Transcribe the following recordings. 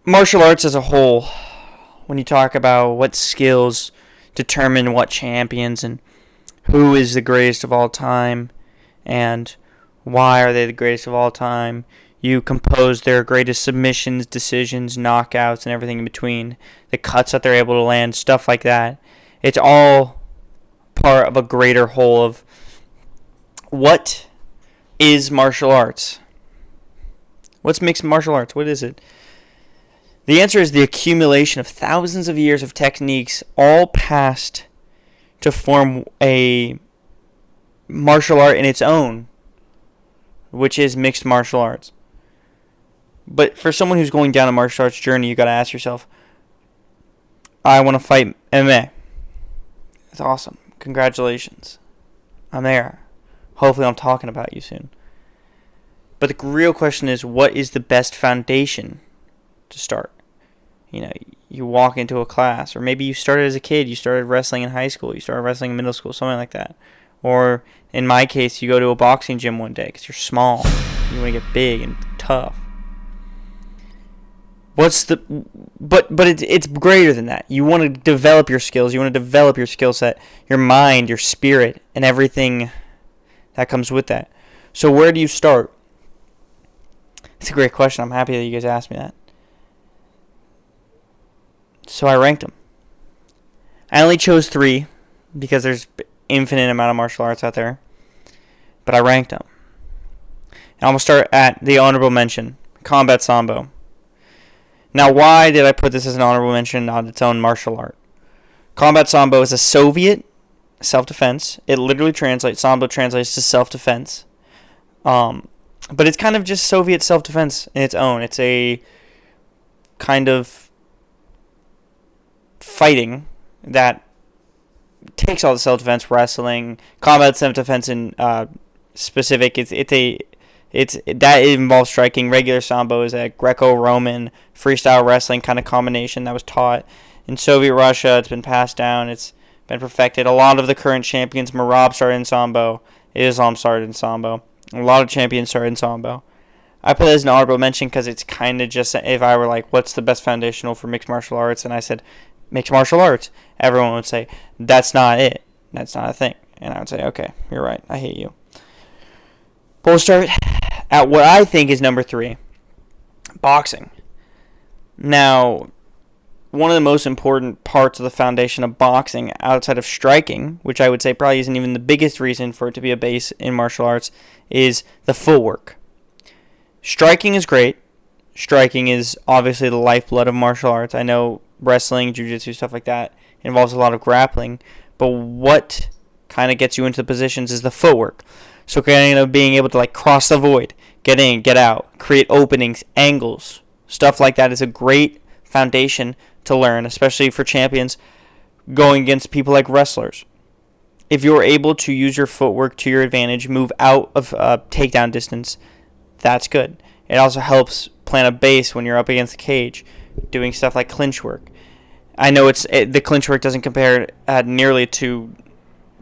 martial arts as a whole, when you talk about what skills determine what champions and who is the greatest of all time and why are they the greatest of all time, you compose their greatest submissions, decisions, knockouts, and everything in between, the cuts that they're able to land, stuff like that. It's all part of a greater whole of what is martial arts. What's mixed martial arts? What is it? The answer is the accumulation of thousands of years of techniques all passed to form a martial art in its own, which is mixed martial arts. But for someone who's going down a martial arts journey, you got to ask yourself, I want to fight MMA. That's awesome. Congratulations. I'm there. Hopefully I'm talking about you soon. But the real question is, what is the best foundation to start? You walk into a class, or maybe you started as a kid, you started wrestling in high school, you started wrestling in middle school, something like that. Or in my case, you go to a boxing gym one day because you're small. You want to get big and tough. But it's greater than that. You want to develop your skills. You want to develop your skill set, your mind, your spirit, and everything that comes with that. So where do you start? It's a great question. I'm happy that you guys asked me that. So I ranked them. I only chose 3 because there's infinite amount of martial arts out there. But I ranked them. And I'm going to start at the honorable mention, Combat Sambo. Now, why did I put this as an honorable mention on its own martial art? Combat Sambo is a Soviet self-defense. It literally translates, Sambo translates to self-defense. But it's kind of just Soviet self-defense in its own. It's a kind of fighting that takes all the self-defense, wrestling, combat self-defense in specific. That involves striking. Regular Sambo is a Greco-Roman freestyle wrestling kind of combination that was taught in Soviet Russia. It's been passed down. It's been perfected. A lot of the current champions, Marab started in Sambo. Islam started in Sambo. A lot of champions started in Sambo. I put it as an honorable mention because it's kind of just, if I were like, what's the best foundational for mixed martial arts? And I said, mixed martial arts. Everyone would say, that's not it. That's not a thing. And I would say, okay, you're right. I hate you. But we'll start at what I think is number 3, boxing. Now, one of the most important parts of the foundation of boxing outside of striking, which I would say probably isn't even the biggest reason for it to be a base in martial arts, is the footwork. Striking is great. Striking is obviously the lifeblood of martial arts. I know wrestling, jiu-jitsu, stuff like that involves a lot of grappling, but what kind of gets you into the positions is the footwork. So kind of being able to like cross the void, get in, get out, create openings, angles, stuff like that is a great foundation to learn, especially for champions going against people like wrestlers. If you're able to use your footwork to your advantage, move out of takedown distance, that's good. It also helps plant a base when you're up against the cage, doing stuff like clinch work. I know the clinch work doesn't compare nearly to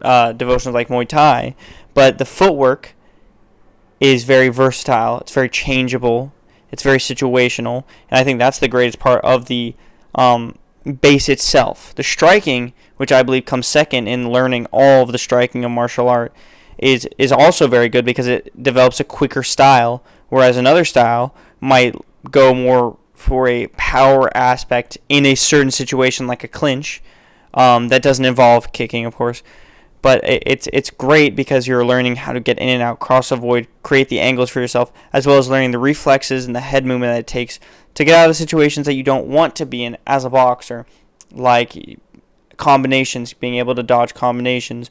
devotions like Muay Thai, but the footwork is very versatile. It's very changeable. It's very situational, and I think that's the greatest part of the base itself. The striking, which I believe comes second in learning all of the striking of martial art, is also very good because it develops a quicker style, whereas another style might go more for a power aspect in a certain situation like a clinch that doesn't involve kicking, of course. But it's great because you're learning how to get in and out, cross a void, create the angles for yourself, as well as learning the reflexes and the head movement that it takes to get out of the situations that you don't want to be in as a boxer, like combinations, being able to dodge combinations,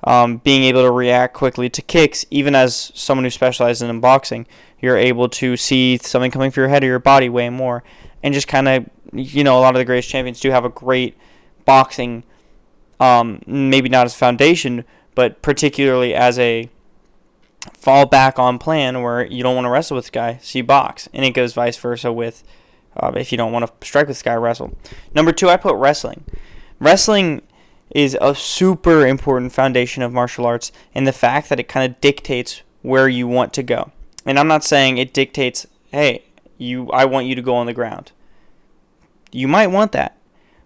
being able to react quickly to kicks. Even as someone who specializes in boxing, you're able to see something coming for your head or your body way more. And just kind of, a lot of the greatest champions do have a great boxing, maybe not as a foundation, but particularly as a fall back on plan where you don't want to wrestle with this guy, so you box. And it goes vice versa with if you don't want to strike with this guy, wrestle. Number 2, I put wrestling. Wrestling is a super important foundation of martial arts in the fact that it kind of dictates where you want to go. And I'm not saying it dictates, hey, I want you to go on the ground. You might want that.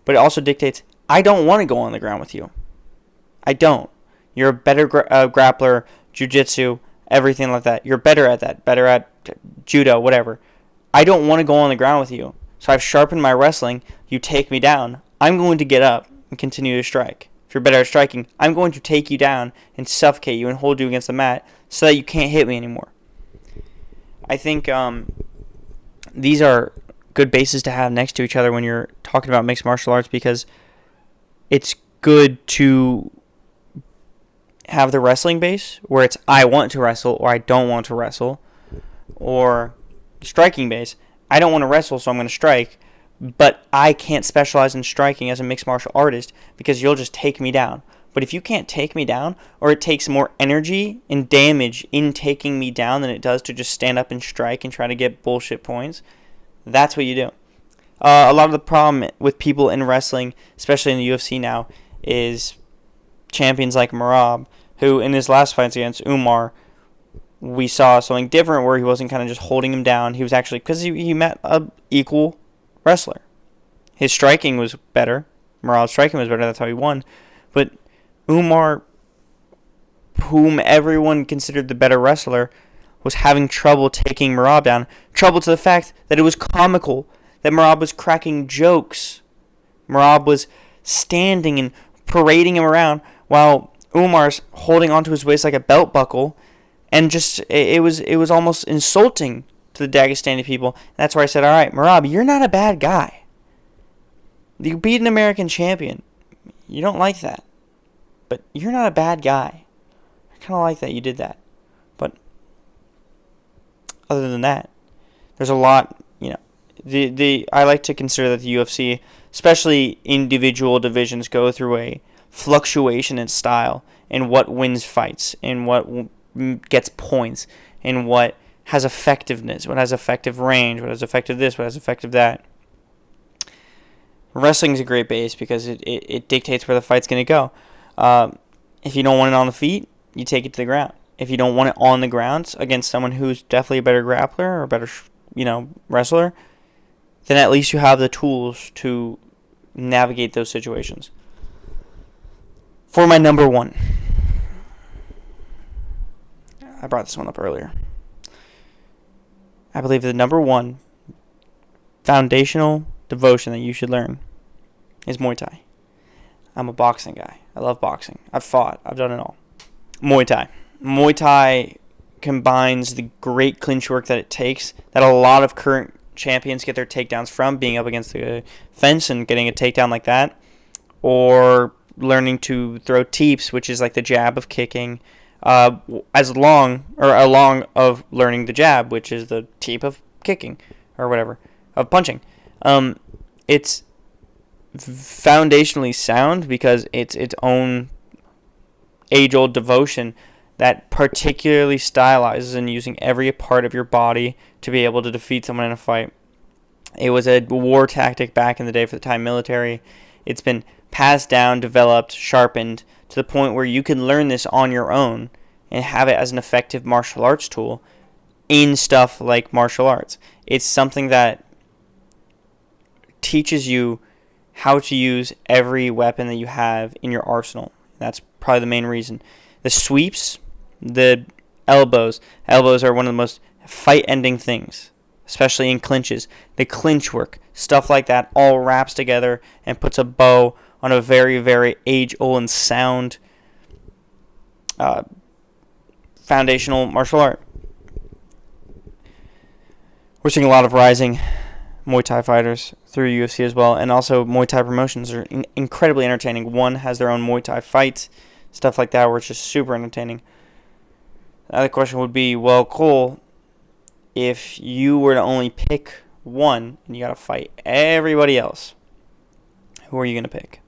But it also dictates, I don't want to go on the ground with you. I don't. You're a better grappler, jiu-jitsu, everything like that. You're better at that. Better at judo, whatever. I don't want to go on the ground with you. So I've sharpened my wrestling. You take me down. I'm going to get up and continue to strike. If you're better at striking, I'm going to take you down and suffocate you and hold you against the mat so that you can't hit me anymore. I think these are good bases to have next to each other when you're talking about mixed martial arts, because it's good to have the wrestling base where it's I want to wrestle or I don't want to wrestle, or striking base, I don't want to wrestle so I'm going to strike, but I can't specialize in striking as a mixed martial artist because you'll just take me down. But if you can't take me down, or it takes more energy and damage in taking me down than it does to just stand up and strike and try to get bullshit points, that's what you do. A lot of the problem with people in wrestling, especially in the UFC now, is champions like Merab, who in his last fights against Umar, we saw something different where he wasn't kind of just holding him down. He was actually, because he met an equal wrestler. His striking was better. Merab's striking was better. That's how he won. But Umar, whom everyone considered the better wrestler, was having trouble taking Merab down. Trouble to the fact that it was comical, that Merab was cracking jokes. Merab was standing and parading him around while Umar's holding onto his waist like a belt buckle, and just it was almost insulting to the Dagestani people. And that's where I said, all right, Merab, you're not a bad guy. You beat an American champion. You don't like that. But you're not a bad guy. I kind of like that you did that. But other than that, there's a lot, I like to consider that the UFC, especially individual divisions, go through a fluctuation in style and what wins fights and what gets points and what has effectiveness, what has effective range, what has effective this, what has effective that. Wrestling is a great base because it dictates where the fight's going to go. If you don't want it on the feet, you take it to the ground. If you don't want it on the ground against someone who's definitely a better grappler or a better, wrestler, then at least you have the tools to navigate those situations. For my number one, I brought this one up earlier. I believe the number one foundational devotion that you should learn is Muay Thai. I'm a boxing guy. I love boxing. I've fought. I've done it all. Muay Thai. Muay Thai combines the great clinch work that it takes, that a lot of current champions get their takedowns from, being up against the fence and getting a takedown like that, or learning to throw teeps, which is like the jab of kicking, along of learning the jab, which is the teep of kicking, or whatever, of punching. It's foundationally sound because it's its own age-old devotion that particularly stylizes in using every part of your body to be able to defeat someone in a fight. It was a war tactic back in the day for the Thai military. It's been passed down, developed, sharpened to the point where you can learn this on your own and have it as an effective martial arts tool in stuff like martial arts. It's something that teaches you how to use every weapon that you have in your arsenal. That's probably the main reason. The sweeps, the elbows. Elbows are one of the most fight-ending things, especially in clinches. The clinch work, stuff like that, all wraps together and puts a bow on a very, very age-old and sound foundational martial art. We're seeing a lot of rising Muay Thai fighters through UFC as well, and also Muay Thai promotions are incredibly entertaining. One has their own Muay Thai fights, stuff like that, where it's just super entertaining. The other question would be, well, cool, if you were to only pick one and you got to fight everybody else, who are you going to pick?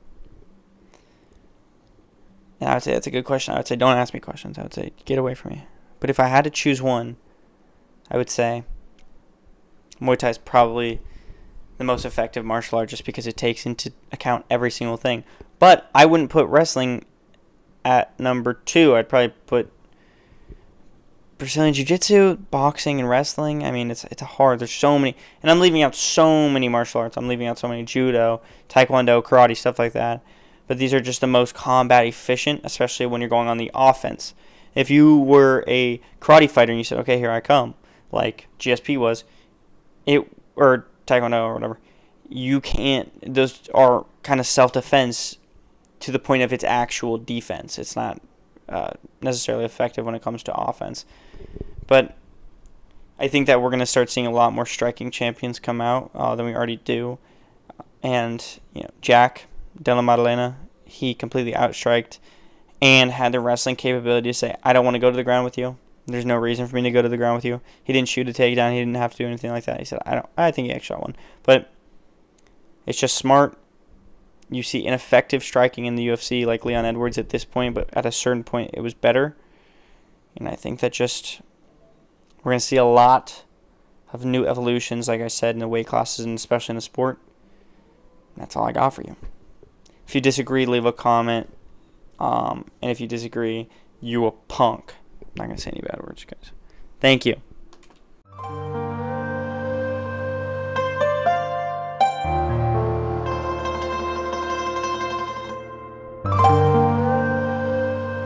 And I would say that's a good question. I would say don't ask me questions. I would say get away from me. But if I had to choose one, I would say Muay Thai is probably the most effective martial art just because it takes into account every single thing. But I wouldn't put wrestling at number 2. I'd probably put Brazilian Jiu-Jitsu, boxing, and wrestling. I mean, it's hard. There's so many, and I'm leaving out so many martial arts. I'm leaving out so many judo, taekwondo, karate, stuff like that. But these are just the most combat efficient, especially when you're going on the offense. If you were a karate fighter and you said, "Okay, here I come," like GSP was, or taekwondo or whatever, you can't. Those are kind of self-defense to the point of its actual defense. It's not necessarily effective when it comes to offense. But I think that we're going to start seeing a lot more striking champions come out than we already do. And Jack Della Maddalena, he completely outstriked and had the wrestling capability to say, "I don't want to go to the ground with you. There's no reason for me to go to the ground with you." He didn't shoot a takedown. He didn't have to do anything like that. He said, I think he actually shot one. But it's just smart. You see ineffective striking in the UFC like Leon Edwards at this point, but at a certain point it was better. And I think that we're going to see a lot of new evolutions, like I said, in the weight classes and especially in the sport. And that's all I got for you. If you disagree, leave a comment. And if you disagree, you a punk. I'm not going to say any bad words, guys. Thank you.